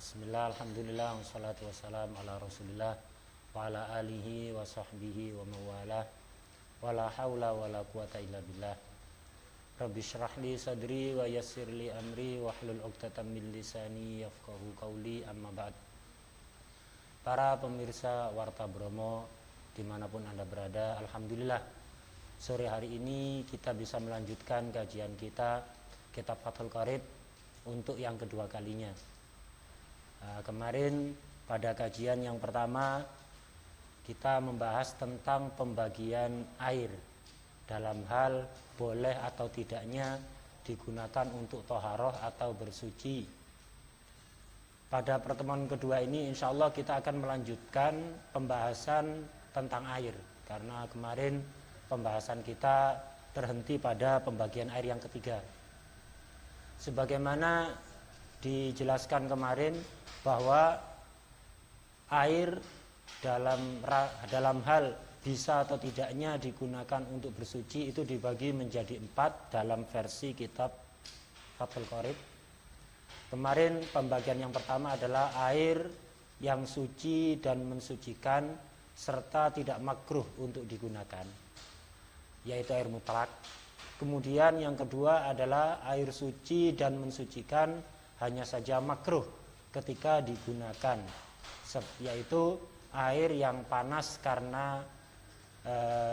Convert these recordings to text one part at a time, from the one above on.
Bismillah, alhamdulillah, wassalatu wassalam ala rasulillah wa ala alihi wa sahbihi wa mawalah wa la hawla wa la quwata illa billah. Rabbi syrah li sadri wa yassir li amri wa hlul uqtatam min lisani yafqahu qawli, amma ba'd. Para pemirsa Warta Bromo dimanapun Anda berada, alhamdulillah sore hari ini kita bisa melanjutkan kajian kita Kitab Fathul Qorib untuk yang kedua kalinya. Kemarin pada kajian yang pertama kita membahas tentang pembagian air dalam hal boleh atau tidaknya digunakan untuk toharoh atau bersuci. Pada pertemuan kedua ini insya Allah kita akan melanjutkan pembahasan tentang air, karena kemarin pembahasan kita terhenti pada pembagian air yang ketiga. Sebagaimana dijelaskan kemarin bahwa air dalam hal bisa atau tidaknya digunakan untuk bersuci itu dibagi menjadi 4 dalam versi kitab Fathul Qorib. Kemarin pembagian yang pertama adalah air yang suci dan mensucikan serta tidak makruh untuk digunakan, yaitu air mutlak. Kemudian yang kedua adalah air suci dan mensucikan hanya saja makruh ketika digunakan, yaitu air yang panas karena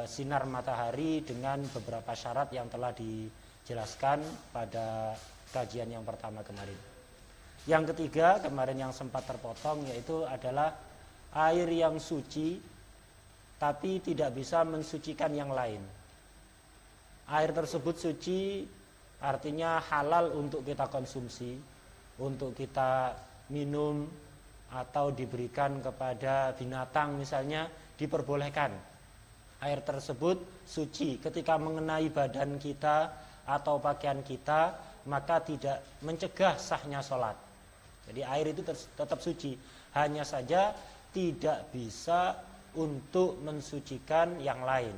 sinar matahari dengan beberapa syarat yang telah dijelaskan pada kajian yang pertama kemarin. Yang ketiga kemarin yang sempat terpotong, yaitu adalah air yang suci tapi tidak bisa mensucikan yang lain. Air tersebut suci artinya halal untuk kita konsumsi, untuk kita minum atau diberikan kepada binatang misalnya, diperbolehkan. Air tersebut suci ketika mengenai badan kita atau pakaian kita, maka tidak mencegah sahnya sholat. Jadi air itu tetap suci, hanya saja tidak bisa untuk mensucikan yang lain,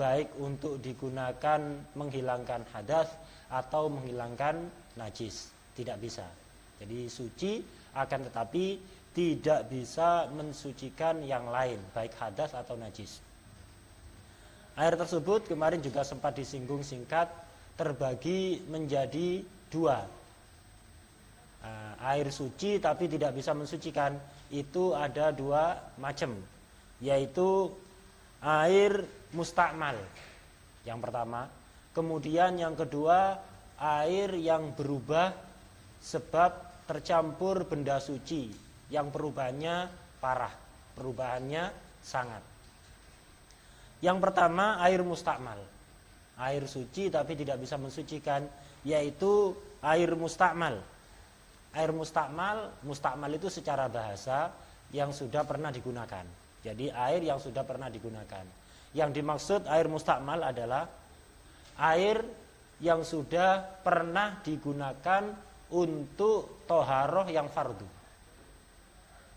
baik untuk digunakan menghilangkan hadas atau menghilangkan najis, tidak bisa. Jadi suci akan tetapi tidak bisa mensucikan yang lain, baik hadas atau najis. Air tersebut kemarin juga sempat disinggung singkat, terbagi menjadi 2. Air suci tapi tidak bisa mensucikan itu ada 2 macam, yaitu air mustakmal yang pertama, kemudian yang kedua air yang berubah sebab tercampur benda suci yang perubahannya parah, perubahannya sangat. Yang pertama air mustakmal, air suci tapi tidak bisa mensucikan, yaitu air mustakmal. Air mustakmal itu secara bahasa yang sudah pernah digunakan. Jadi air yang sudah pernah digunakan. Yang dimaksud air mustakmal adalah air yang sudah pernah digunakan untuk toharoh yang fardu.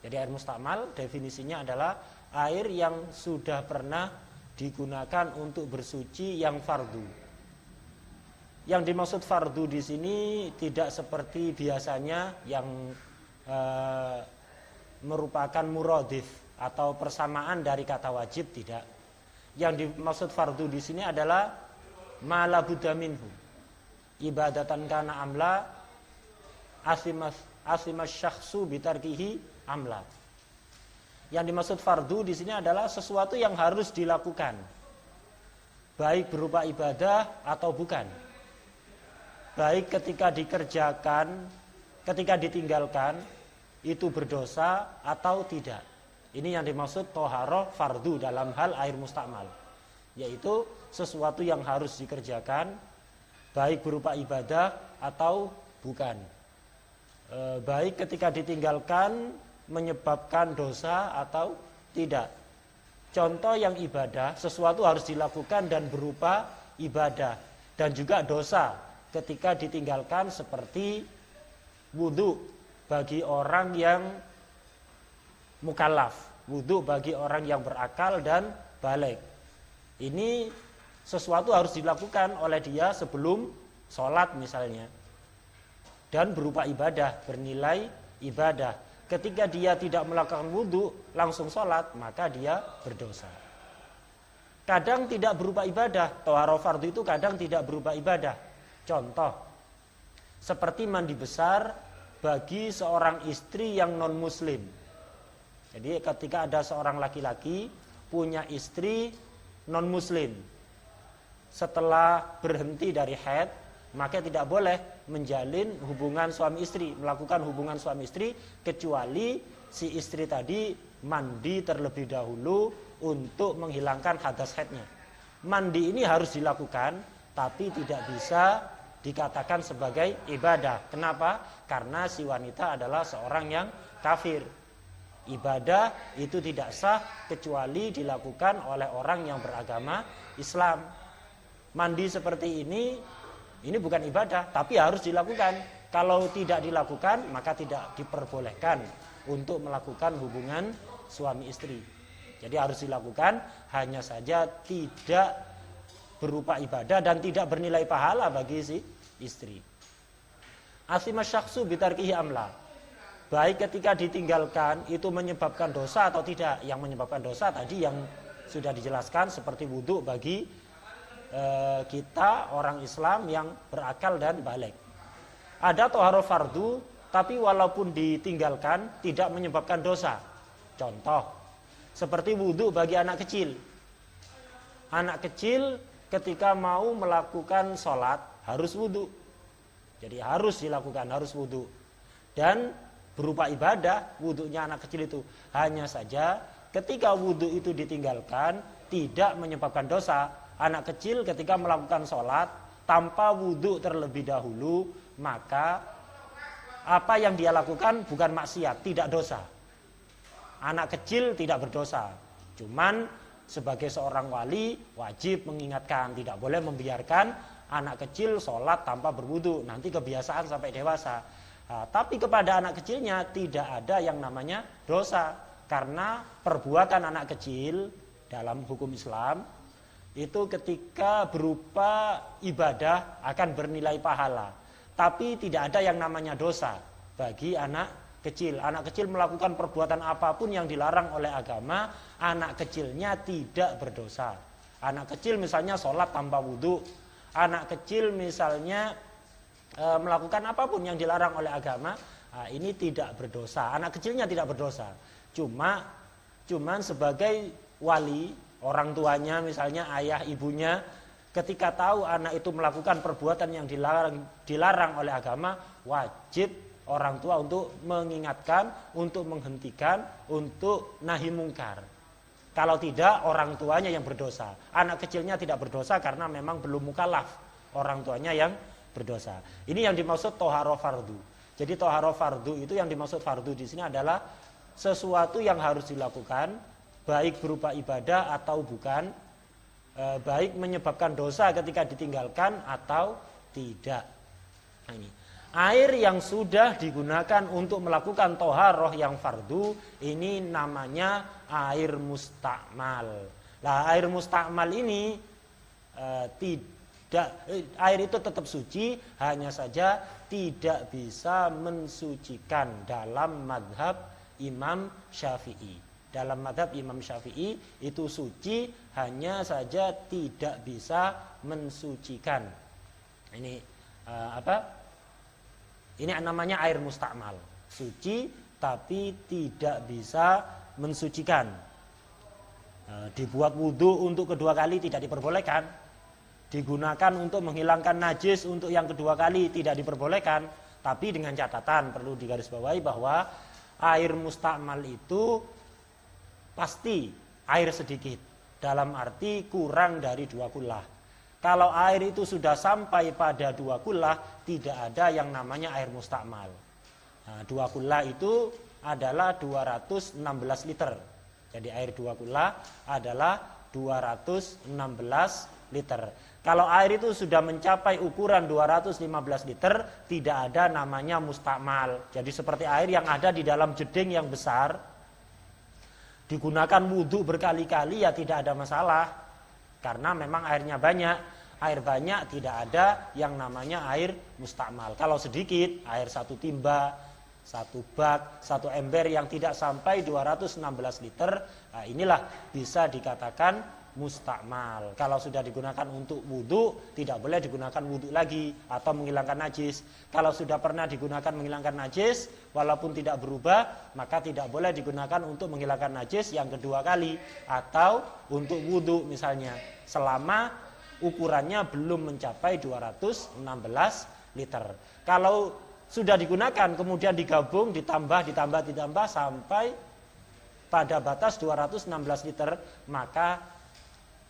Jadi air mustakmal definisinya adalah air yang sudah pernah digunakan untuk bersuci yang fardu. Yang dimaksud fardu di sini tidak seperti biasanya yang merupakan muradif atau persamaan dari kata wajib, tidak. Yang dimaksud fardu di sini adalah ma la budda minhu, ibadatan kana amla, asimas syakhsu bitarkihi amla. Yang dimaksud fardu di sini adalah sesuatu yang harus dilakukan, baik berupa ibadah atau bukan, baik ketika dikerjakan, ketika ditinggalkan itu berdosa atau tidak. Ini yang dimaksud toharoh fardu dalam hal air mustakmal, yaitu sesuatu yang harus dikerjakan, baik berupa ibadah atau bukan, baik ketika ditinggalkan menyebabkan dosa atau tidak. Contoh yang ibadah, sesuatu harus dilakukan dan berupa ibadah, dan juga dosa ketika ditinggalkan, seperti wudu bagi orang yang mukallaf, wudu bagi orang yang berakal dan baligh. Ini sesuatu harus dilakukan oleh dia sebelum sholat misalnya, dan berupa ibadah, bernilai ibadah. ketika dia tidak melakukan wudhu langsung sholat, maka dia berdosa. Kadang tidak berupa ibadah. Thaharah fardhu itu kadang tidak berupa ibadah. Contoh, seperti mandi besar bagi seorang istri yang non muslim. Jadi ketika ada seorang laki-laki punya istri non muslim, setelah berhenti dari haid, maka tidak boleh menjalin hubungan suami istri, melakukan hubungan suami istri, kecuali si istri tadi mandi terlebih dahulu untuk menghilangkan hadas haidnya. Mandi ini harus dilakukan, tapi tidak bisa dikatakan sebagai ibadah. Kenapa? Karena si wanita adalah seorang yang kafir. Ibadah itu tidak sah kecuali dilakukan oleh orang yang beragama Islam. Mandi seperti ini bukan ibadah, tapi harus dilakukan. Kalau tidak dilakukan, maka tidak diperbolehkan untuk melakukan hubungan suami istri. Jadi harus dilakukan, hanya saja tidak berupa ibadah dan tidak bernilai pahala bagi si istri. Asimas syakhsu bitarkihi amla. Baik ketika ditinggalkan itu menyebabkan dosa atau tidak. Yang menyebabkan dosa tadi yang sudah dijelaskan seperti wudhu bagi kita orang Islam yang berakal dan baligh. Ada thaharah fardhu tapi walaupun ditinggalkan tidak menyebabkan dosa. Contoh, seperti wudhu bagi anak kecil. Anak kecil ketika mau melakukan sholat harus wudhu. Jadi harus dilakukan, harus wudhu. Dan berupa ibadah wudhunya anak kecil itu. Hanya saja ketika wudhu itu ditinggalkan tidak menyebabkan dosa. Anak kecil ketika melakukan sholat tanpa wudhu terlebih dahulu, maka apa yang dia lakukan bukan maksiat, tidak dosa. Anak kecil tidak berdosa. Cuman sebagai seorang wali wajib mengingatkan, tidak boleh membiarkan anak kecil sholat tanpa berwudu, nanti kebiasaan sampai dewasa. Tapi kepada anak kecilnya tidak ada yang namanya dosa, karena perbuatan anak kecil dalam hukum Islam itu ketika berupa ibadah akan bernilai pahala, tapi tidak ada yang namanya dosa bagi anak kecil. Anak kecil melakukan perbuatan apapun yang dilarang oleh agama, anak kecilnya tidak berdosa. Anak kecil misalnya sholat tanpa wudhu, anak kecil misalnya melakukan apapun yang dilarang oleh agama, ini tidak berdosa. Anak kecilnya tidak berdosa. Cuman sebagai wali, orang tuanya misalnya ayah ibunya, ketika tahu anak itu melakukan perbuatan yang dilarang oleh agama, wajib orang tua untuk mengingatkan, untuk menghentikan, untuk nahi mungkar. Kalau tidak, orang tuanya yang berdosa. Anak kecilnya tidak berdosa karena memang belum mukallaf. Orang tuanya yang berdosa. Ini yang dimaksud thaharah fardhu. Jadi thaharah fardhu itu yang dimaksud fardhu di sini adalah sesuatu yang harus dilakukan, baik berupa ibadah atau bukan, baik menyebabkan dosa ketika ditinggalkan atau tidak. Nah, ini. Air yang sudah digunakan untuk melakukan thaharah yang fardu ini namanya air mustakmal. Nah, air mustakmal ini air itu tetap suci, hanya saja tidak bisa mensucikan dalam madhab Imam Syafi'i. Dalam madhab Imam Syafi'i itu suci, hanya saja tidak bisa mensucikan. Ini Ini namanya air mustakmal, suci tapi tidak bisa mensucikan. Dibuat wudhu untuk kedua kali tidak diperbolehkan. Digunakan untuk menghilangkan najis untuk yang kedua kali tidak diperbolehkan. Tapi dengan catatan perlu digarisbawahi bahwa air mustakmal itu pasti air sedikit, dalam arti kurang dari 2 kullah. Kalau air itu sudah sampai pada 2 kullah, tidak ada yang namanya air mustakmal. Nah, 2 kullah itu adalah 216 liter. Jadi air 2 kullah adalah 216 liter. Kalau air itu sudah mencapai ukuran 215 liter, tidak ada namanya mustakmal. Jadi seperti air yang ada di dalam jeding yang besar, digunakan wudhu berkali-kali ya tidak ada masalah. Karena memang airnya banyak. Air banyak tidak ada yang namanya air mustakmal. Kalau sedikit, air 1 timba, satu bak, satu ember yang tidak sampai 216 liter, nah inilah bisa dikatakan mustakmal. Kalau sudah digunakan untuk wudhu, tidak boleh digunakan wudhu lagi atau menghilangkan najis. Kalau sudah pernah digunakan menghilangkan najis, walaupun tidak berubah, maka tidak boleh digunakan untuk menghilangkan najis yang kedua kali atau untuk wudhu misalnya, selama ukurannya belum mencapai 216 liter. Kalau sudah digunakan kemudian digabung, ditambah sampai pada batas 216 liter, maka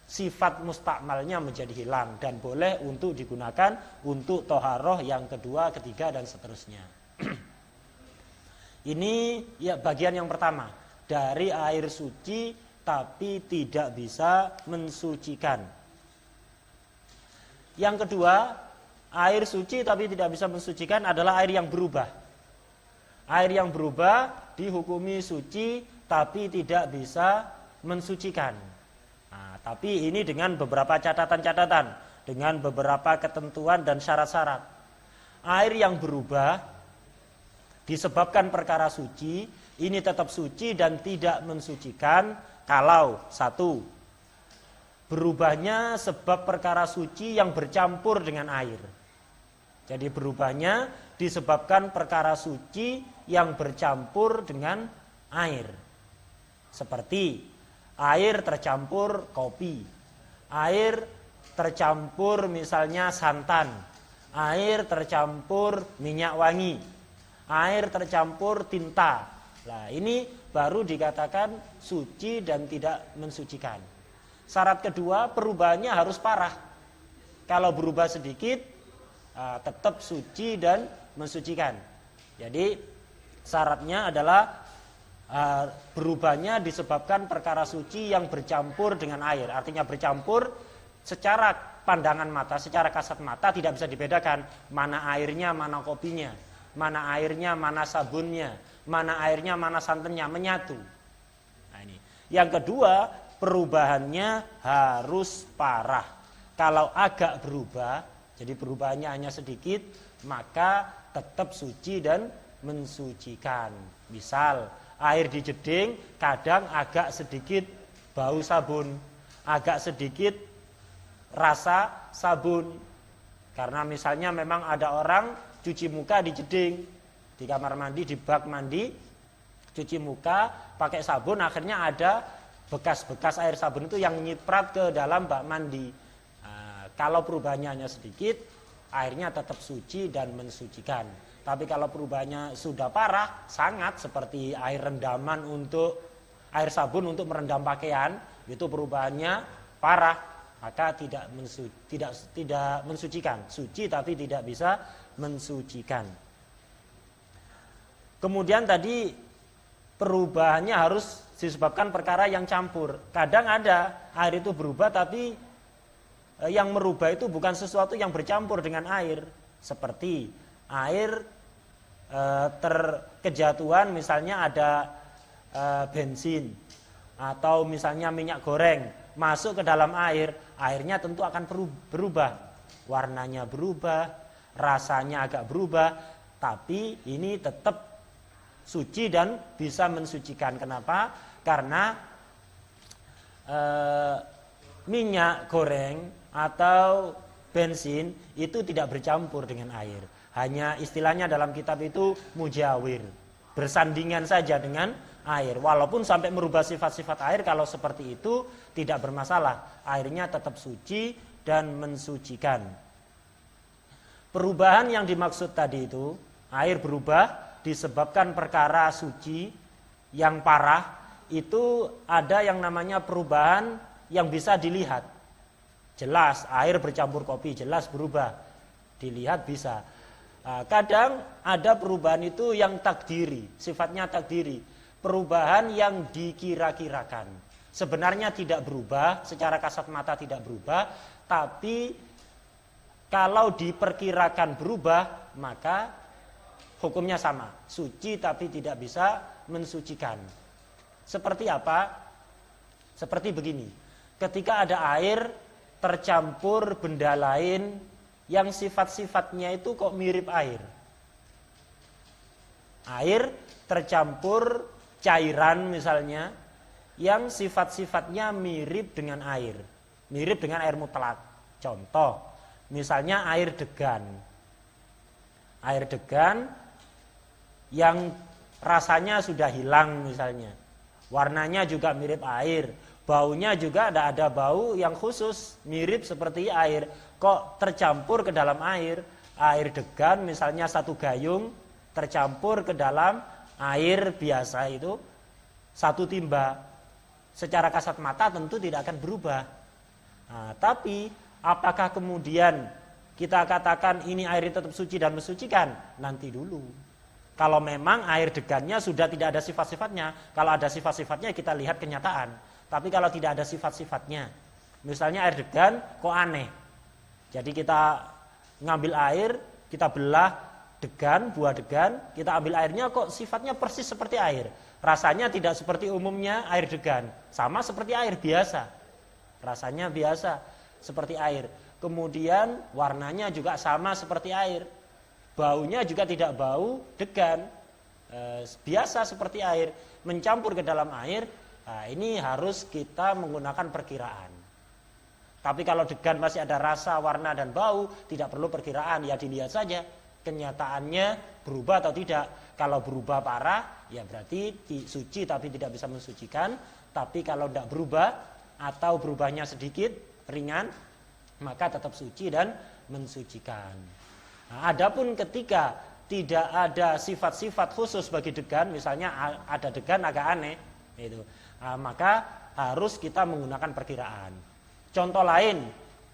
sifat mustakmalnya menjadi hilang dan boleh untuk digunakan untuk toharoh yang kedua, ketiga dan seterusnya. Ini ya bagian yang pertama dari air suci tapi tidak bisa mensucikan. Yang kedua, air suci tapi tidak bisa mensucikan adalah air yang berubah. Air yang berubah dihukumi suci tapi tidak bisa mensucikan. Nah, tapi ini dengan beberapa catatan-catatan, dengan beberapa ketentuan dan syarat-syarat. Air yang berubah disebabkan perkara suci, ini tetap suci dan tidak mensucikan kalau satu, berubahnya sebab perkara suci yang bercampur dengan air. Jadi berubahnya disebabkan perkara suci yang bercampur dengan air. Seperti air tercampur kopi, air tercampur misalnya santan, air tercampur minyak wangi, air tercampur tinta. Nah, ini baru dikatakan suci dan tidak mensucikan. Syarat kedua, perubahannya harus parah. Kalau berubah sedikit, tetap suci dan mensucikan. Jadi syaratnya adalah berubahnya disebabkan perkara suci yang bercampur dengan air. Artinya bercampur secara pandangan mata, secara kasat mata tidak bisa dibedakan mana airnya, mana kopinya, mana airnya, mana sabunnya, mana airnya, mana santannya, menyatu. Nah, ini. Yang kedua, perubahannya harus parah. Kalau agak berubah, jadi perubahannya hanya sedikit, maka tetap suci dan mensucikan. Misal air di jeding kadang agak sedikit bau sabun, agak sedikit rasa sabun. Karena misalnya memang ada orang cuci muka di jeding, di kamar mandi, di bak mandi, cuci muka pakai sabun, akhirnya ada bekas-bekas air sabun itu yang nyiprat ke dalam bak mandi. Nah, kalau perubahannya hanya sedikit, airnya tetap suci dan mensucikan. Tapi kalau perubahannya sudah parah, sangat seperti air rendaman untuk air sabun untuk merendam pakaian, itu perubahannya parah, maka tidak mensucikan. Suci tapi tidak bisa mensucikan. Kemudian tadi perubahannya harus disebabkan perkara yang campur. Kadang ada air itu berubah tapi yang merubah itu bukan sesuatu yang bercampur dengan air. Seperti air terkejatuhan, misalnya ada bensin atau misalnya minyak goreng masuk ke dalam air, airnya tentu akan berubah, warnanya berubah, rasanya agak berubah, tapi ini tetap suci dan bisa mensucikan. Kenapa? Karena minyak goreng atau bensin itu tidak bercampur dengan air. Hanya istilahnya dalam kitab itu mujawir, bersandingan saja dengan air. Walaupun sampai merubah sifat-sifat air, kalau seperti itu tidak bermasalah. Airnya tetap suci dan mensucikan. Perubahan yang dimaksud tadi itu, air berubah disebabkan perkara suci yang parah, itu ada yang namanya perubahan yang bisa dilihat. Jelas air bercampur kopi, jelas berubah, dilihat bisa. Kadang ada perubahan itu yang takdiri, sifatnya takdiri, perubahan yang dikira-kirakan. Sebenarnya tidak berubah, secara kasat mata tidak berubah, tapi kalau diperkirakan berubah, maka hukumnya sama, suci tapi tidak bisa mensucikan. Seperti apa? Seperti begini, ketika ada air tercampur benda lain yang sifat-sifatnya itu kok mirip air. Air tercampur cairan misalnya yang sifat-sifatnya mirip dengan air. Mirip dengan air mutlak. Contoh, misalnya air degan. Air degan yang rasanya sudah hilang misalnya. Warnanya juga mirip air. Baunya juga ada bau yang khusus, mirip seperti air. Kok tercampur ke dalam air? Air degan misalnya satu gayung tercampur ke dalam air biasa itu satu timba. Secara kasat mata tentu tidak akan berubah. Nah, tapi apakah kemudian kita katakan ini air tetap suci dan mensucikan? Nanti dulu. Kalau memang air degannya sudah tidak ada sifat-sifatnya. Kalau ada sifat-sifatnya kita lihat kenyataan. Tapi kalau tidak ada sifat-sifatnya, misalnya air degan kok aneh. Jadi kita ngambil air, kita belah degan, buah degan, kita ambil airnya kok sifatnya persis seperti air. Rasanya tidak seperti umumnya air degan, sama seperti air biasa. Rasanya biasa seperti air. Kemudian warnanya juga sama seperti air. Baunya juga tidak bau degan, biasa seperti air. Mencampur ke dalam air, nah ini harus kita menggunakan perkiraan. Tapi kalau degan masih ada rasa, warna dan bau, tidak perlu perkiraan, ya dilihat saja kenyataannya berubah atau tidak. Kalau berubah parah, ya berarti suci tapi tidak bisa mensucikan. Tapi kalau tidak berubah atau berubahnya sedikit, ringan, maka tetap suci dan mensucikan. Nah, adapun ketika tidak ada sifat-sifat khusus bagi degan, misalnya ada degan agak aneh, itu, maka harus kita menggunakan perkiraan. Contoh lain,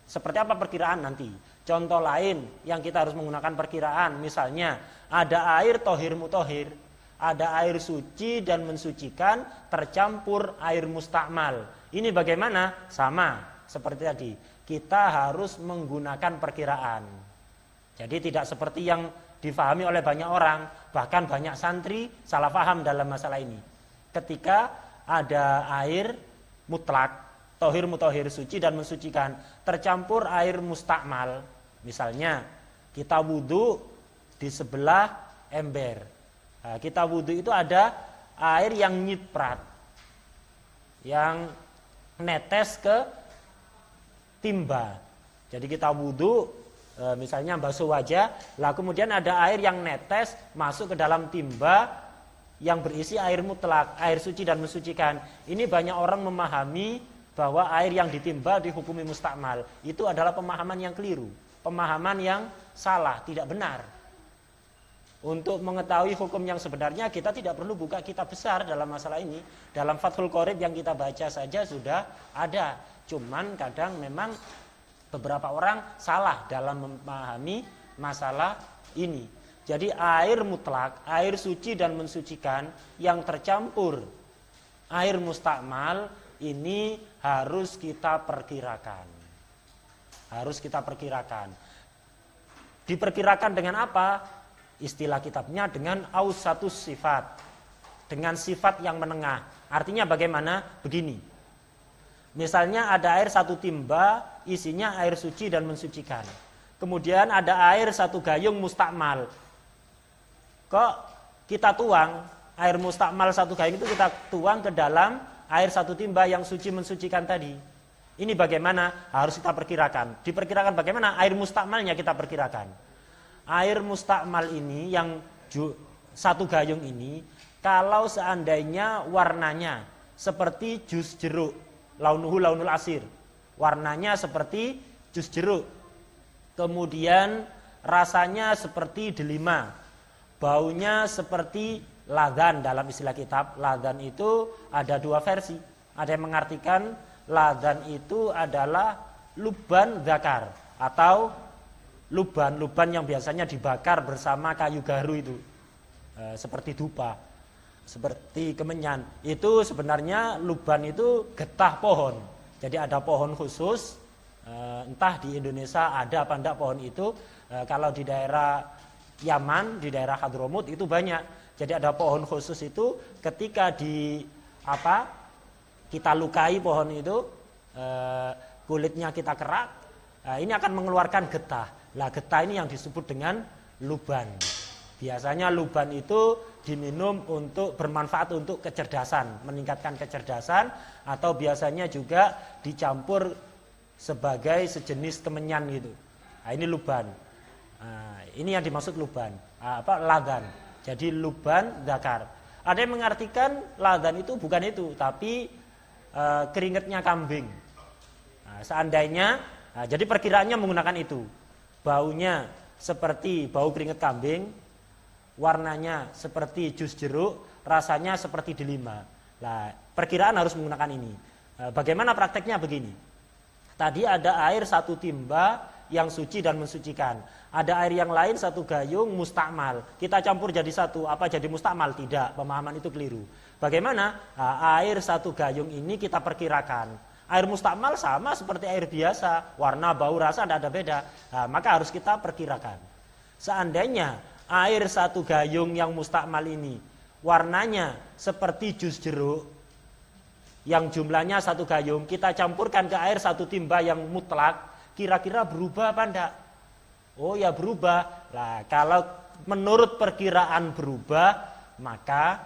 seperti apa perkiraan nanti? Contoh lain yang kita harus menggunakan perkiraan, misalnya ada air tohir mutohir, ada air suci dan mensucikan tercampur air mustakmal. Ini bagaimana? Sama seperti tadi, kita harus menggunakan perkiraan. Jadi tidak seperti yang difahami oleh banyak orang, bahkan banyak santri salah paham dalam masalah ini. Ketika ada air mutlak, tohir mutohir, suci dan mensucikan, tercampur air mustakmal, misalnya kita wudhu di sebelah ember. Nah, kita wudhu itu ada air yang nyiprat, yang netes ke timba. Jadi kita wudhu, misalnya basuh wajah, lah kemudian ada air yang netes masuk ke dalam timba yang berisi air mutlak, air suci dan mensucikan. Ini banyak orang memahami bahwa air yang ditimba dihukumi mustakmal. Itu adalah pemahaman yang keliru, pemahaman yang salah, tidak benar. Untuk mengetahui hukum yang sebenarnya kita tidak perlu buka kitab besar dalam masalah ini. Dalam Fathul Qorib yang kita baca saja sudah ada. Cuman kadang memang beberapa orang salah dalam memahami masalah ini. Jadi air mutlak, air suci dan mensucikan yang tercampur air mustakmal ini harus kita perkirakan. Harus kita perkirakan. Diperkirakan dengan apa? Istilah kitabnya dengan ausatus sifat. Dengan sifat yang menengah. Artinya bagaimana? Begini. Misalnya ada air satu timba, isinya air suci dan mensucikan. Kemudian ada air satu gayung mustakmal. Kok kita tuang, air mustakmal satu gayung itu kita tuang ke dalam air satu timba yang suci mensucikan tadi. Ini bagaimana? Harus kita perkirakan. Diperkirakan bagaimana? Air mustakmalnya kita perkirakan. Air mustakmal ini yang satu gayung ini, kalau seandainya warnanya seperti jus jeruk, launuhu launul asir, warnanya seperti jus jeruk, kemudian rasanya seperti delima, baunya seperti ladhan. Dalam istilah kitab, ladhan itu ada dua versi. Ada yang mengartikan ladhan itu adalah luban zakar, atau luban yang biasanya dibakar bersama kayu garu itu, seperti dupa, seperti kemenyan. Itu sebenarnya luban itu getah pohon. Jadi ada pohon khusus, entah di Indonesia ada apa enggak pohon itu. Kalau di daerah Yaman, di daerah Hadramut itu banyak. Jadi ada pohon khusus itu, ketika kita lukai pohon itu, kulitnya kita kerak, ini akan mengeluarkan getah. Lah getah ini yang disebut dengan luban. Biasanya luban itu diminum untuk bermanfaat untuk kecerdasan, meningkatkan kecerdasan, atau biasanya juga dicampur sebagai sejenis kemenyan gitu. Nah, ini luban. Nah, ini yang dimaksud luban. Ladan. Jadi luban zakar. Ada yang mengartikan ladan itu bukan itu, tapi keringetnya kambing. Nah, seandainya, jadi perkiraannya menggunakan itu. Baunya seperti bau keringet kambing, warnanya seperti jus jeruk, rasanya seperti delima. Nah, perkiraan harus menggunakan ini. Bagaimana prakteknya begini? Tadi ada air 1 timba yang suci dan mensucikan. Ada air yang lain 1 gayung mustakmal. Kita campur jadi satu, apa jadi mustakmal? Tidak, pemahaman itu keliru. Bagaimana? Air 1 gayung ini kita perkirakan. Air mustakmal sama seperti air biasa, warna, bau, rasa tidak ada beda. Maka harus kita perkirakan. Seandainya air 1 gayung yang mustakmal ini warnanya seperti jus jeruk, yang jumlahnya 1 gayung, kita campurkan ke air 1 timba yang mutlak, kira-kira berubah apa enggak? Oh ya berubah. Nah, kalau menurut perkiraan berubah, maka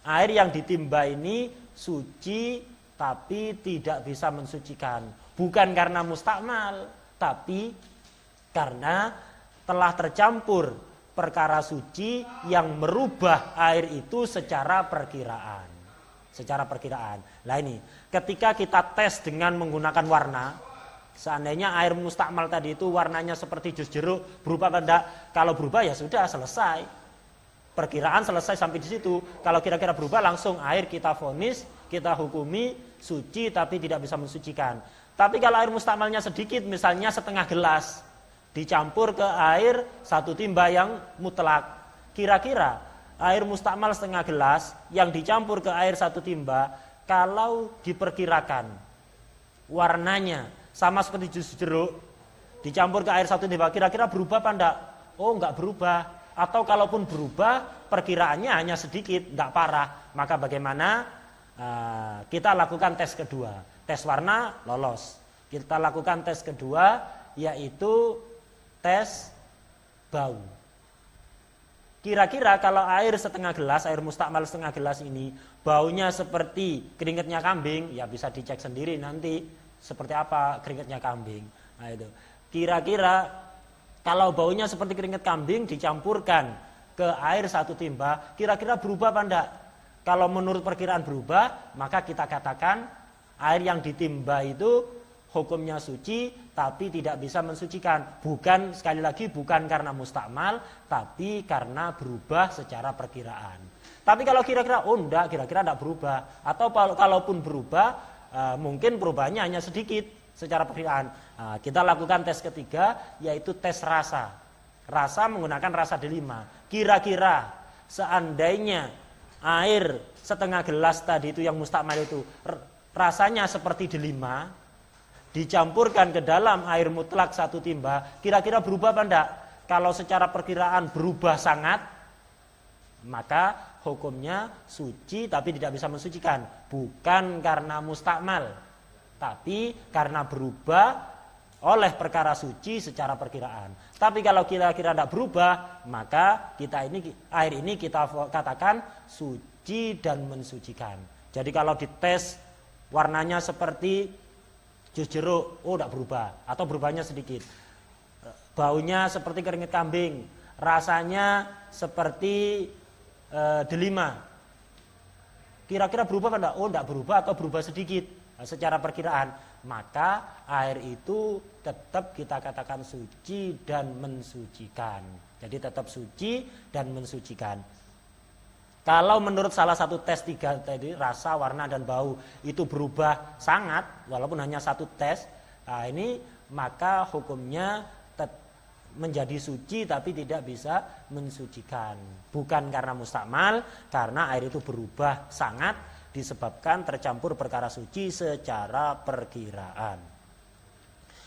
air yang ditimba ini suci tapi tidak bisa mensucikan. Bukan karena mustakmal, tapi karena telah tercampur perkara suci yang merubah air itu secara perkiraan. Secara perkiraan. Nah ini, ketika kita tes dengan menggunakan warna, seandainya air mustakmal tadi itu warnanya seperti jus jeruk, berubah apa enggak? Kalau berubah ya sudah selesai. Perkiraan selesai sampai di situ. Kalau kira-kira berubah, langsung air kita vonis, kita hukumi suci tapi tidak bisa mensucikan. Tapi kalau air mustakmalnya sedikit, misalnya setengah gelas, dicampur ke air 1 timba yang mutlak, kira-kira air mustakmal setengah gelas yang dicampur ke air 1 timba, kalau diperkirakan warnanya sama seperti jus jeruk, dicampur ke air 1 timba, kira-kira berubah apa enggak? Oh enggak berubah. Atau kalaupun berubah, perkiraannya hanya sedikit, enggak parah. Maka bagaimana? Kita lakukan tes kedua. Tes warna lolos. Kita lakukan tes kedua, yaitu tes bau. Kira-kira kalau air setengah gelas, air mustakmal setengah gelas ini, baunya seperti keringetnya kambing, ya bisa dicek sendiri nanti seperti apa keringetnya kambing. Nah itu. Kira-kira kalau baunya seperti keringet kambing dicampurkan ke air 1 timba, kira-kira berubah apa enggak? Kalau menurut perkiraan berubah, maka kita katakan air yang ditimba itu hukumnya suci tapi tidak bisa mensucikan. Bukan, sekali lagi, bukan karena mustakmal, tapi karena berubah secara perkiraan. Tapi kalau kira-kira, oh enggak, kira-kira enggak berubah. Atau kalaupun berubah, mungkin perubahannya hanya sedikit secara perkiraan. Kita lakukan tes ketiga, yaitu tes rasa. Rasa menggunakan rasa delima. Kira-kira seandainya air setengah gelas tadi itu yang mustakmal itu rasanya seperti delima, dicampurkan ke dalam air mutlak 1 timba, kira-kira berubah apa enggak? Kalau secara perkiraan berubah sangat, maka hukumnya suci tapi tidak bisa mensucikan. Bukan karena mustakmal, tapi karena berubah oleh perkara suci secara perkiraan. Tapi kalau kira-kira tidak berubah, maka air ini kita katakan suci dan mensucikan. Jadi kalau dites warnanya seperti jus jeruk, oh tidak berubah, atau berubahnya sedikit. Baunya seperti keringet kambing, rasanya seperti delima. Kira-kira berubah enggak? Oh tidak berubah atau berubah sedikit secara perkiraan. Maka air itu tetap kita katakan suci dan mensucikan. Jadi tetap suci dan mensucikan. Kalau menurut salah satu tes 3 tadi, rasa, warna, dan bau itu berubah sangat, walaupun hanya 1 tes, nah ini maka hukumnya menjadi suci tapi tidak bisa mensucikan. Bukan karena mustakmal, karena air itu berubah sangat disebabkan tercampur perkara suci secara perkiraan.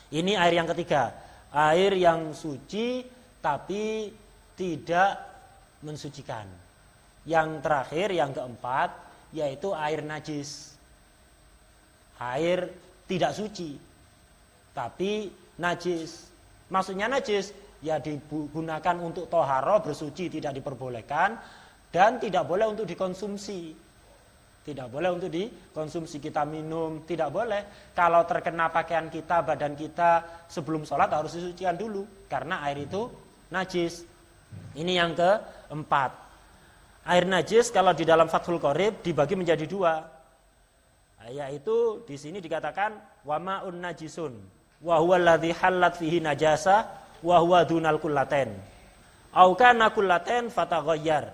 Ini air yang ketiga, air yang suci tapi tidak mensucikan. Yang terakhir, yang keempat, yaitu air najis. Air tidak suci tapi najis. Maksudnya najis, ya digunakan untuk toharo, bersuci, tidak diperbolehkan, dan tidak boleh untuk dikonsumsi. Tidak boleh untuk dikonsumsi, kita minum, tidak boleh. Kalau terkena pakaian kita, badan kita, sebelum sholat harus disucikan dulu, karena air itu najis. Ini yang keempat. Air najis kalau di dalam Fathul Qorib dibagi menjadi dua. Yaitu di sini dikatakan wa ma'un najisun wa huwa alladhi hallat fihi najasa wa huwa dunal kullaten. Au kana kullaten fataghayyar.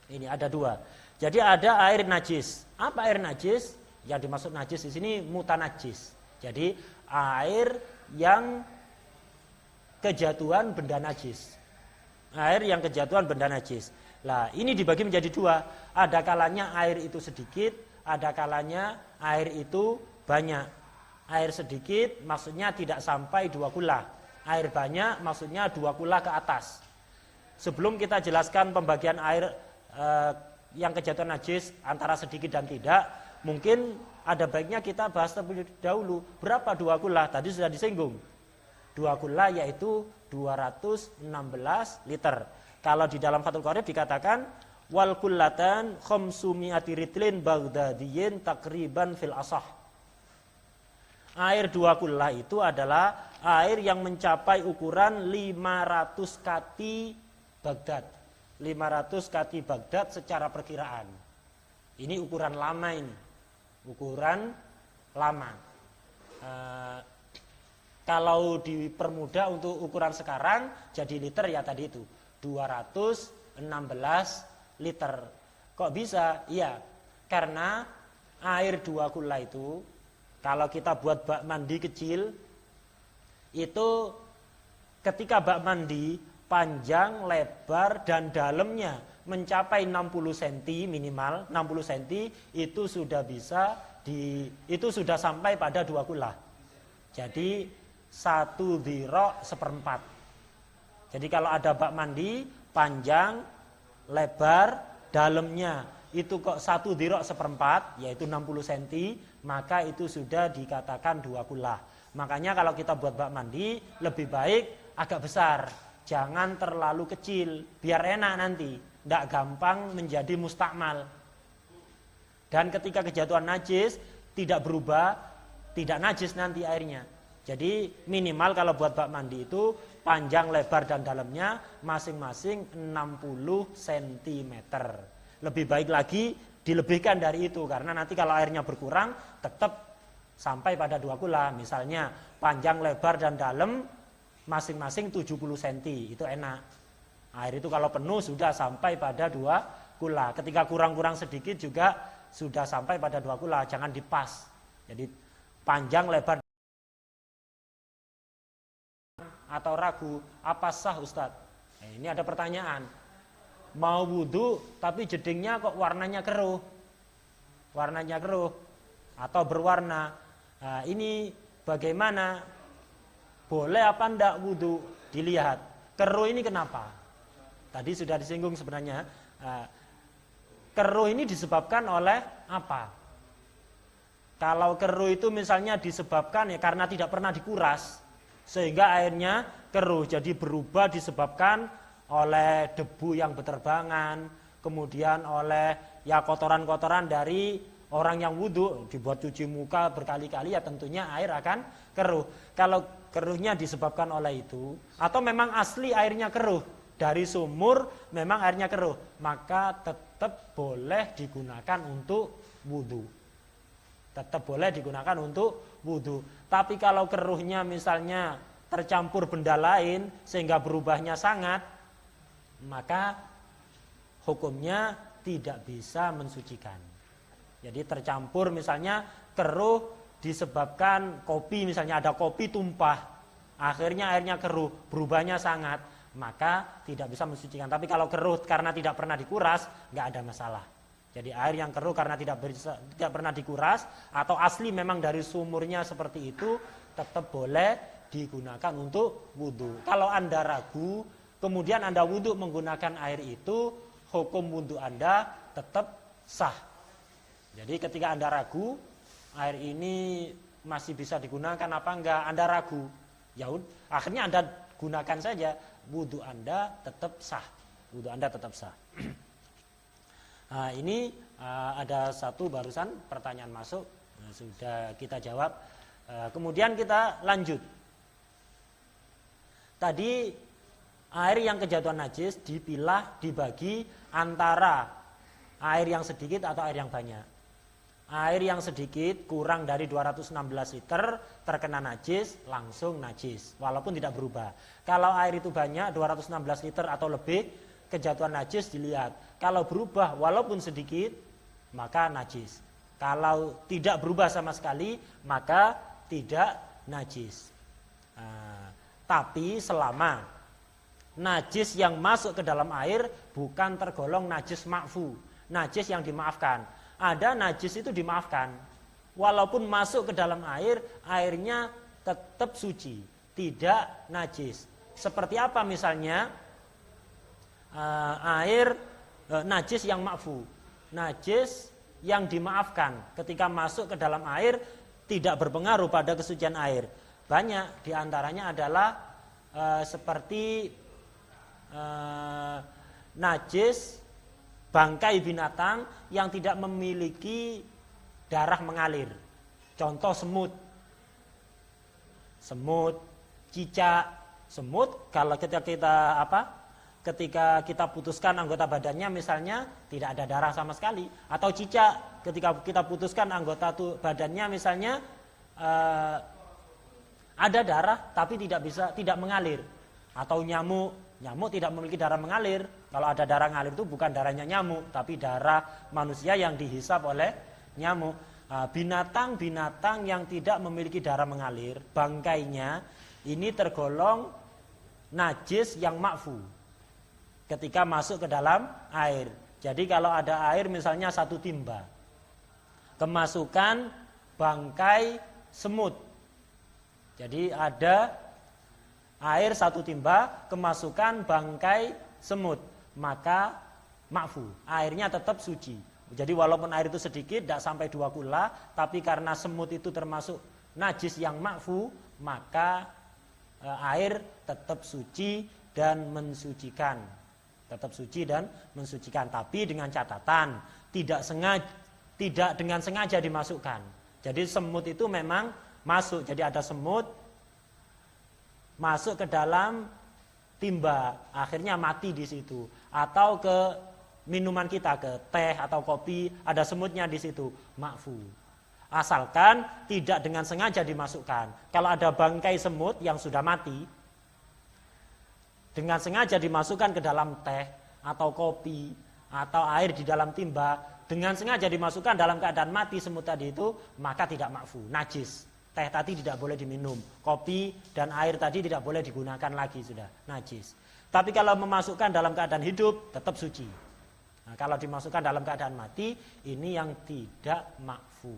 Ini ada dua. Jadi ada air najis. Apa air najis? Yang dimaksud najis di sini mutanajis. Jadi air yang kejatuhan benda najis. Air yang kejatuhan benda najis. Lah, ini dibagi menjadi dua. Ada kalanya air itu sedikit, ada kalanya air itu banyak. Air sedikit maksudnya tidak sampai 2 kula. Air banyak maksudnya 2 kula ke atas. Sebelum kita jelaskan pembagian air yang kejatuhan najis antara sedikit dan tidak, mungkin ada baiknya kita bahas terlebih dahulu. Berapa 2 kula? Tadi sudah disinggung. 2 kula yaitu 216 liter. Kalau di dalam Fathul Qorib dikatakan wal kullatan khamsumi'ati ritlin baghdadiyin takriban fil asah. Air 2 kula itu adalah air yang mencapai ukuran 500 kati Baghdad. 500 kati Baghdad secara perkiraan. Ini ukuran lama ini. Ukuran lama. Kalau dipermudah untuk ukuran sekarang jadi liter ya tadi itu 216 liter. Kok bisa? Iya, karena air 2 kula itu kalau kita buat bak mandi kecil itu ketika bak mandi panjang, lebar dan dalamnya mencapai 60 cm minimal 60 cm itu sudah bisa itu sudah sampai pada 2 kula. Jadi 1 dhira' seperempat. Jadi kalau ada bak mandi panjang, lebar, dalamnya itu kok 1 dhira' seperempat, yaitu 60 cm, maka itu sudah dikatakan 2 kula. Makanya kalau kita buat bak mandi lebih baik agak besar, jangan terlalu kecil, biar enak nanti, tidak gampang menjadi mustakmal. Dan ketika kejatuhan najis tidak berubah, tidak najis nanti airnya. Jadi minimal kalau buat bak mandi itu panjang, lebar dan dalamnya masing-masing 60 cm. Lebih baik lagi dilebihkan dari itu karena nanti kalau airnya berkurang tetap sampai pada 2 kula. Misalnya panjang, lebar dan dalam masing-masing 70 cm, itu enak. Air itu kalau penuh sudah sampai pada 2 kula. Ketika kurang-kurang sedikit juga sudah sampai pada 2 kula, jangan dipas. Jadi panjang, lebar atau ragu, apa sah Ustadz? Nah, ini ada pertanyaan. Mau wudhu tapi jedingnya kok warnanya keruh. Warnanya keruh atau berwarna. Nah, ini bagaimana? Boleh apa enggak wudhu? Dilihat. Keruh ini kenapa? Tadi sudah disinggung sebenarnya. Keruh ini disebabkan oleh apa? Kalau keruh itu misalnya disebabkan ya karena tidak pernah dikuras, sehingga airnya keruh, jadi berubah disebabkan oleh debu yang berterbangan, kemudian oleh ya kotoran-kotoran dari orang yang wudhu, dibuat cuci muka berkali-kali ya tentunya air akan keruh. Kalau keruhnya disebabkan oleh itu, atau memang asli airnya keruh, dari sumur memang airnya keruh, maka tetap boleh digunakan untuk wudhu. Tetap boleh digunakan untuk wudhu. Tapi kalau keruhnya misalnya tercampur benda lain sehingga berubahnya sangat, maka hukumnya tidak bisa mensucikan. Jadi tercampur misalnya keruh disebabkan kopi, misalnya ada kopi tumpah, akhirnya airnya keruh, berubahnya sangat, maka tidak bisa mensucikan. Tapi kalau keruh karena tidak pernah dikuras, nggak ada masalah. Jadi air yang keruh karena tidak pernah dikuras atau asli memang dari sumurnya seperti itu, tetap boleh digunakan untuk wudhu. Kalau Anda ragu, kemudian Anda wudhu menggunakan air itu, hukum wudhu Anda tetap sah. Jadi ketika Anda ragu, air ini masih bisa digunakan apa enggak, Anda ragu. Ya akhirnya Anda gunakan saja, wudhu Anda tetap sah. Wudhu Anda tetap sah. Nah, ini ada satu barusan pertanyaan masuk, sudah kita jawab. Kemudian kita lanjut. Tadi air yang kejatuhan najis dipilah, dibagi antara air yang sedikit atau air yang banyak. Air yang sedikit kurang dari 216 liter terkena najis, langsung najis walaupun tidak berubah. Kalau air itu banyak 216 liter atau lebih, kejatuhan najis dilihat. Kalau berubah walaupun sedikit, maka najis. Kalau tidak berubah sama sekali, maka tidak najis. Tapi selama najis yang masuk ke dalam air bukan tergolong najis ma'fu, najis yang dimaafkan. Ada najis itu dimaafkan, walaupun masuk ke dalam air, airnya tetap suci, tidak najis. Seperti apa misalnya air najis yang ma'fu, najis yang dimaafkan ketika masuk ke dalam air tidak berpengaruh pada kesucian air. Banyak diantaranya adalah seperti najis bangkai binatang yang tidak memiliki darah mengalir. Contoh semut, cicak. Semut kalau ketika kita putuskan anggota badannya misalnya tidak ada darah sama sekali, atau cicak ketika kita putuskan anggota badannya misalnya ada darah tapi tidak mengalir, atau nyamuk tidak memiliki darah mengalir. Kalau ada darah mengalir itu bukan darahnya nyamuk, tapi darah manusia yang dihisap oleh nyamuk. Binatang-binatang yang tidak memiliki darah mengalir, bangkainya ini tergolong najis yang ma'fu ketika masuk ke dalam air. Jadi kalau ada air misalnya satu timba, kemasukan bangkai semut. Jadi ada air satu timba, kemasukan bangkai semut, maka ma'fu, airnya tetap suci. Jadi walaupun air itu sedikit, tidak sampai 2 kula, tapi karena semut itu termasuk najis yang ma'fu, maka air tetap suci dan mensucikan. Tetap suci dan mensucikan, tapi dengan catatan tidak dengan sengaja dimasukkan. Jadi semut itu memang masuk, jadi ada semut masuk ke dalam timba, akhirnya mati di situ. Atau ke minuman kita, ke teh atau kopi, ada semutnya di situ, ma'fu. Asalkan tidak dengan sengaja dimasukkan. Kalau ada bangkai semut yang sudah mati, dengan sengaja dimasukkan ke dalam teh atau kopi atau air di dalam timba, dengan sengaja dimasukkan dalam keadaan mati semut tadi itu, maka tidak ma'fu, najis. Teh tadi tidak boleh diminum, kopi dan air tadi tidak boleh digunakan lagi, sudah najis. Tapi kalau memasukkan dalam keadaan hidup tetap suci. Nah, kalau dimasukkan dalam keadaan mati, ini yang tidak ma'fu.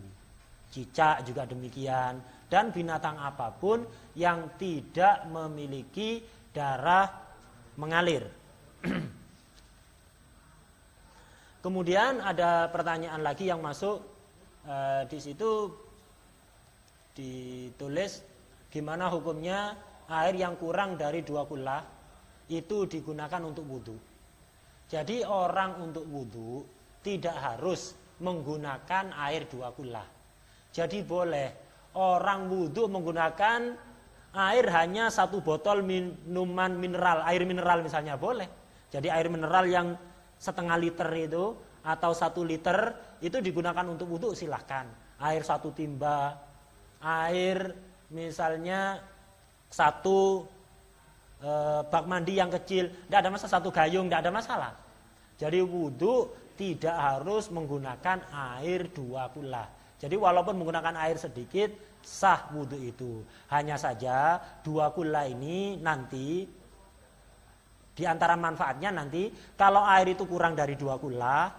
Cicak juga demikian, dan binatang apapun yang tidak memiliki darah mengalir. Kemudian ada pertanyaan lagi yang masuk di situ. Ditulis gimana hukumnya air yang kurang dari 2 kula itu digunakan untuk wudhu. Jadi orang untuk wudhu tidak harus menggunakan air 2 kula. Jadi boleh orang wudhu menggunakan air hanya 1 botol minuman mineral, air mineral misalnya, boleh. Jadi air mineral yang setengah liter itu atau 1 liter itu digunakan untuk wudhu, silahkan. Air 1 timba, air misalnya 1 bak mandi yang kecil, tidak ada masalah, 1 gayung, tidak ada masalah. Jadi wudhu tidak harus menggunakan air 2 kula. Jadi walaupun menggunakan air sedikit, sah wudhu itu. Hanya saja 2 kula ini nanti, di antara manfaatnya nanti, kalau air itu kurang dari 2 kula,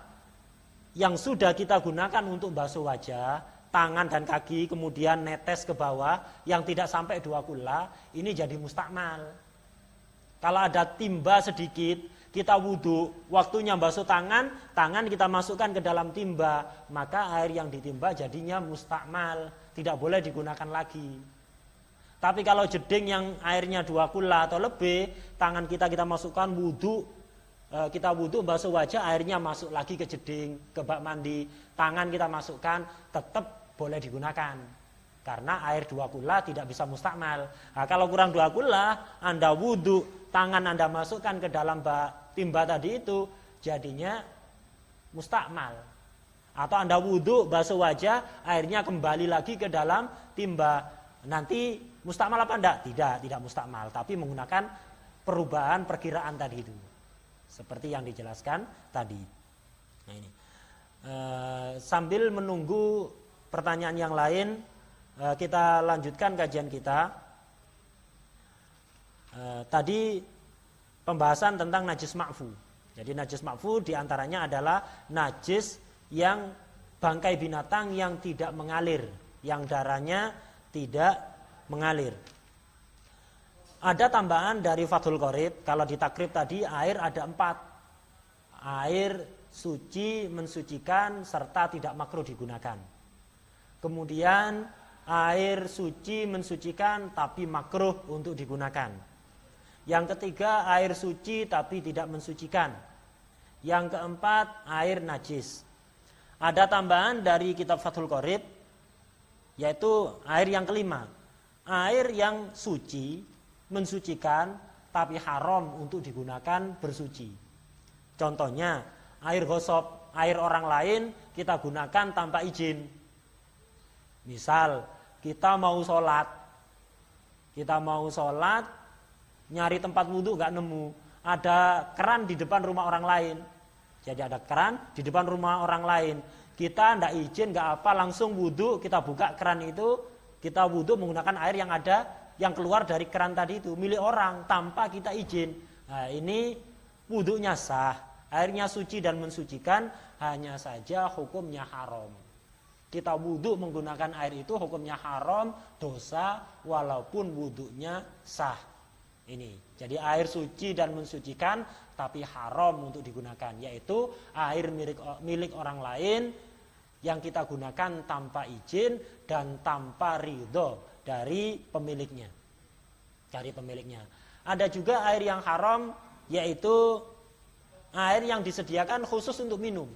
yang sudah kita gunakan untuk basuh wajah, tangan dan kaki, kemudian netes ke bawah, yang tidak sampai 2 kula, ini jadi mustakmal. Kalau ada timba sedikit, kita wudhu, waktunya basuh tangan kita masukkan ke dalam timba, maka air yang ditimba jadinya mustakmal, tidak boleh digunakan lagi. Tapi kalau jeding yang airnya 2 kula atau lebih, tangan kita masukkan wudu, kita wudu basuh wajah, airnya masuk lagi ke jeding, ke bak mandi, tangan kita masukkan, tetap boleh digunakan. Karena air 2 kula tidak bisa mustakmal. Nah, kalau kurang 2 kula, Anda wudu, tangan Anda masukkan ke dalam timba tadi itu, jadinya mustakmal. Atau Anda wudu, basuh wajah, airnya kembali lagi ke dalam timba. Nanti mustakmal apa enggak? Tidak mustakmal, tapi menggunakan perubahan perkiraan tadi itu. Seperti yang dijelaskan tadi. Nah, ini. Sambil menunggu pertanyaan yang lain, kita lanjutkan kajian kita. Tadi pembahasan tentang najis ma'fu. Jadi najis ma'fu diantaranya adalah najis yang bangkai binatang yang tidak mengalir, yang darahnya tidak mengalir. Ada tambahan dari Fathul Qorib, kalau di takrib tadi air ada 4. Air suci, mensucikan, serta tidak makruh digunakan. Kemudian air suci, mensucikan, tapi makruh untuk digunakan. Yang ketiga, air suci tapi tidak mensucikan. Yang keempat, air najis. Ada tambahan dari kitab Fathul Qorib, yaitu air yang kelima. Air yang suci, mensucikan, tapi haram untuk digunakan bersuci. Contohnya, air gosok, air orang lain kita gunakan tanpa izin. Misal, kita mau sholat, nyari tempat wudhu gak nemu, ada keran di depan rumah orang lain. Jadi ada keran di depan rumah orang lain, kita ndak izin gak apa, langsung wudhu, kita buka keran itu, kita wudhu menggunakan air yang ada, yang keluar dari keran tadi itu, milik orang tanpa kita izin. Nah, ini wudhunya sah, airnya suci dan mensucikan, hanya saja hukumnya haram. Kita wudhu menggunakan air itu hukumnya haram, dosa, walaupun wudhunya sah. Ini, jadi air suci dan mensucikan, tapi haram untuk digunakan, yaitu air milik orang lain yang kita gunakan tanpa izin dan tanpa ridho dari pemiliknya. Ada juga air yang haram, yaitu air yang disediakan khusus untuk minum.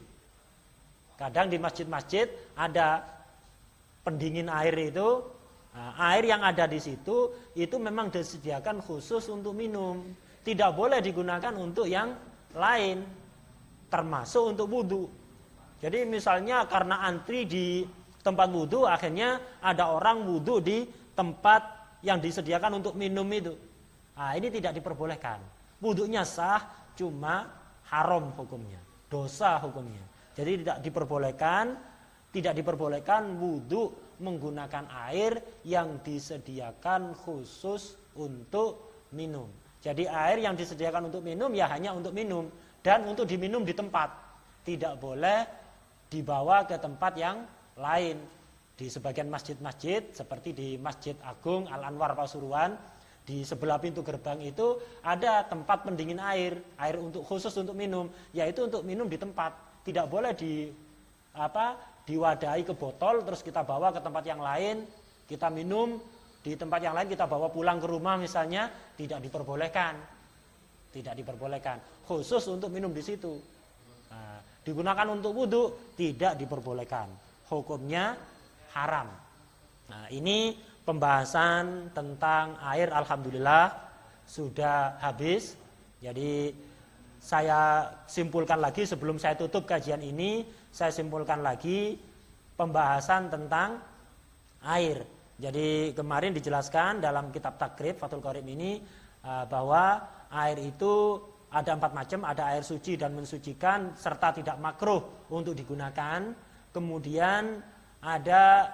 Kadang di masjid-masjid ada pendingin air itu. Nah, air yang ada di situ itu memang disediakan khusus untuk minum, tidak boleh digunakan untuk yang lain, termasuk untuk wudhu. Jadi misalnya karena antri di tempat wudhu, akhirnya ada orang wudhu di tempat yang disediakan untuk minum itu. Nah, ini tidak diperbolehkan. Wudhunya sah, cuma haram hukumnya, dosa hukumnya. Jadi tidak diperbolehkan wudhu menggunakan air yang disediakan khusus untuk minum. Jadi air yang disediakan untuk minum ya hanya untuk minum dan untuk diminum di tempat. Tidak boleh dibawa ke tempat yang lain. Di sebagian masjid-masjid seperti di Masjid Agung Al-Anwar Pasuruan, di sebelah pintu gerbang itu ada tempat pendingin air untuk khusus untuk minum, yaitu untuk minum di tempat. Tidak boleh diwadahi ke botol terus kita bawa ke tempat yang lain, kita minum di tempat yang lain, kita bawa pulang ke rumah misalnya, tidak diperbolehkan. Khusus untuk minum di situ. Nah, digunakan untuk wudhu tidak diperbolehkan. Hukumnya haram. Nah, ini pembahasan tentang air alhamdulillah sudah habis. Jadi saya simpulkan lagi sebelum saya tutup kajian ini, saya simpulkan lagi pembahasan tentang air. Jadi kemarin dijelaskan dalam kitab takrib Fathul Qorib ini bahwa air itu ada 4 macam, ada air suci dan mensucikan serta tidak makruh untuk digunakan. Kemudian ada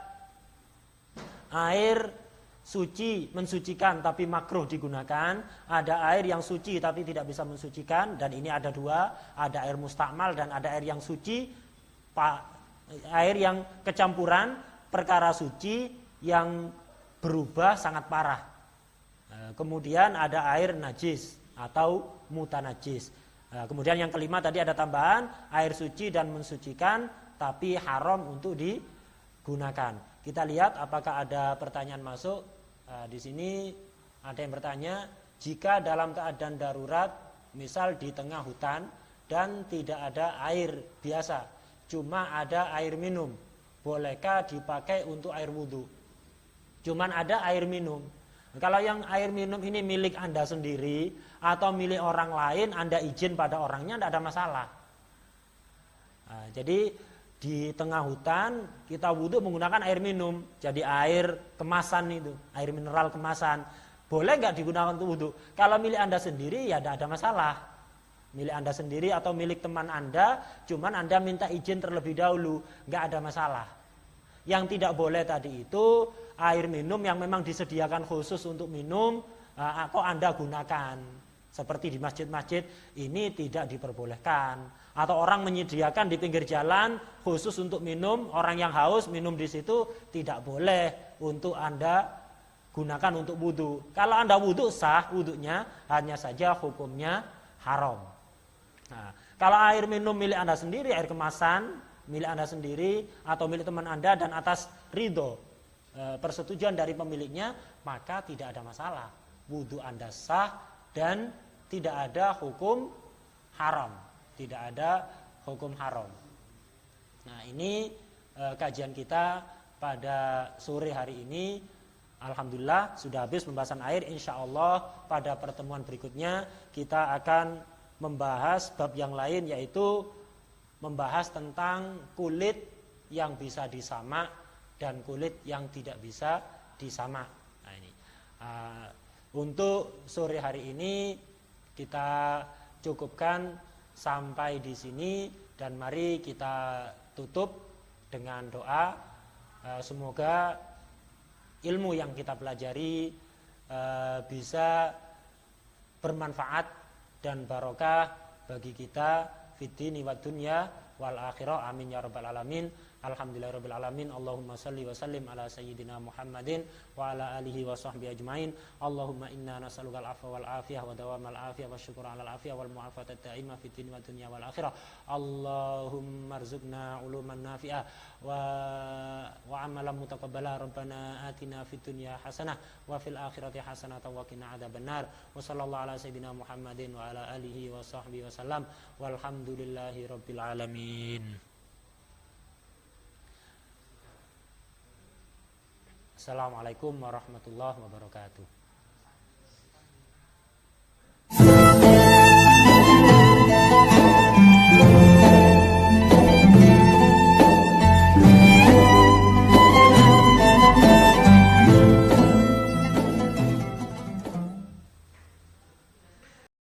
air suci mensucikan tapi makruh digunakan, ada air yang suci tapi tidak bisa mensucikan, dan ini ada 2, ada air mustakmal dan ada air yang suci, air yang kecampuran perkara suci yang berubah sangat parah. Kemudian ada air najis atau mutanajis. Kemudian yang kelima tadi ada tambahan air suci dan mensucikan tapi haram untuk digunakan. Kita lihat apakah ada pertanyaan masuk Di sini ada yang bertanya, jika dalam keadaan darurat, misal di tengah hutan dan tidak ada air biasa, cuma ada air minum, bolehkah dipakai untuk air wudhu? Cuman ada air minum. Kalau yang air minum ini milik Anda sendiri atau milik orang lain, Anda izin pada orangnya, tidak ada masalah. Jadi di tengah hutan kita wudhu menggunakan air minum, jadi air kemasan itu, air mineral kemasan. Boleh nggak digunakan untuk wudhu? Kalau milik Anda sendiri ya tidak ada masalah. Milik Anda sendiri atau milik teman Anda, cuman Anda minta izin terlebih dahulu, nggak ada masalah. Yang tidak boleh tadi itu air minum yang memang disediakan khusus untuk minum, kok Anda gunakan. Seperti di masjid-masjid ini tidak diperbolehkan. Atau orang menyediakan di pinggir jalan khusus untuk minum, orang yang haus minum di situ, tidak boleh untuk Anda gunakan untuk wudhu. Kalau Anda wudhu sah wudhunya, hanya saja hukumnya haram. Nah, kalau air minum milik Anda sendiri, air kemasan milik Anda sendiri atau milik teman Anda dan atas ridho persetujuan dari pemiliknya, maka tidak ada masalah. Wudhu Anda sah dan tidak ada hukum haram. Tidak ada hukum haram. Nah, ini kajian kita pada sore hari ini. Alhamdulillah sudah habis pembahasan air. Insya Allah pada pertemuan berikutnya kita akan membahas bab yang lain, yaitu membahas tentang kulit yang bisa disamak dan kulit yang tidak bisa disamak. Nah, ini untuk sore hari ini kita cukupkan sampai di sini dan mari kita tutup dengan doa. Semoga ilmu yang kita pelajari bisa bermanfaat dan barokah bagi kita fid dini wad dunya wal akhirah. Amin ya rabbal alamin. Alhamdulillahirabbil alamin. Allahumma shalli wa sallim ala sayyidina Muhammadin wa ala alihi wa sahbihi ajmain. Allahumma inna nas'aluka al-'afwa wal 'afiyah wa dawamal 'afiyah wasyukra 'alal 'afiyah wal mu'afata ad-da'imah fid dini wad dunya wal akhirah. Allahumma arzuqna 'uluman nafi'ah wa 'amalan mutaqabbala. Rabbana atina fid dunya hasanah wa fil akhirati hasanah wa qina adzabannar. Wa sallallahu ala sayyidina Muhammadin wa ala alihi wa sahbihi wasallam. Walhamdulillahi rabbil alamin. Assalamualaikum warahmatullahi wabarakatuh.